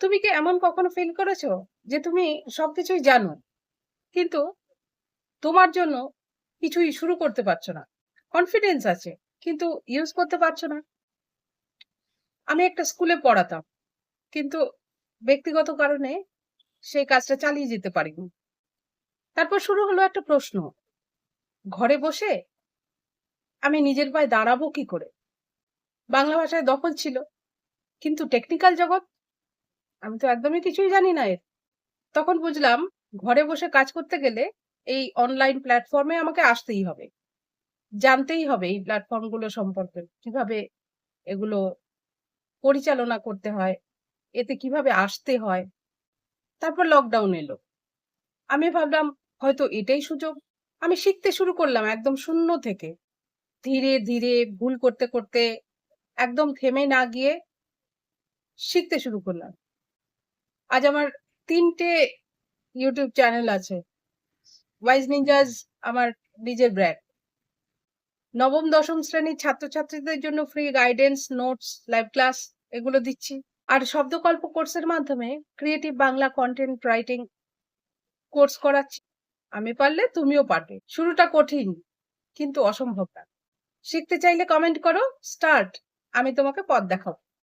তুমি কি এমন কখনো ফিল করেছো যে তুমি সবকিছুই জানো কিন্তু তোমার জন্য কিছুই শুরু করতে পারছো না? কনফিডেন্স আছে কিন্তু ইউজ করতে পারছো না। আমি একটা স্কুলে পড়াতাম কিন্তু ব্যক্তিগত কারণে সেই কাজটা চালিয়ে যেতে পারিনি। তারপর শুরু হলো একটা প্রশ্ন, ঘরে বসে আমি নিজের পায়ে দাঁড়াবো কি করে? বাংলা ভাষায় দখল ছিল কিন্তু টেকনিক্যাল জগৎ, আমি তো একদমই কিছুই জানি না এর। তখন বুঝলাম ঘরে বসে কাজ করতে গেলে এই অনলাইন প্ল্যাটফর্মে আমাকে আসতেই হবে, জানতেই হবে এই প্ল্যাটফর্ম গুলো সম্পর্কে, কিভাবে এগুলো পরিচালনা করতে হয়, এতে কিভাবে আসতে হয়। তারপর লকডাউন এলো। আমি ভাবলাম হয়তো এটাই সুযোগ। আমি শিখতে শুরু করলাম একদম শূন্য থেকে। ধীরে, ধীরে ভুল করতে, করতে একদম থেমে না গিয়ে শিখতে শুরু করলাম। আজ আমার ৩ টে YouTube চ্যানেল আছে। ওয়াইজ নিনজাস আমার নিজের ব্র্যান্ড। নবম, দশম শ্রেণীর ছাত্রছাত্রীদের জন্য free guidance, notes, live class এগুলো দিচ্ছি। আর শব্দকল্প কোর্সের মাধ্যমে creative Bangla content writing course করাচ্ছি। আমি পারলে তুমিও পারবে। শুরুটা কঠিন কিন্তু অসম্ভব না। শিখতে চাইলে কমেন্ট করো, স্টার্ট। আমি তোমাকে পথ দেখাবো।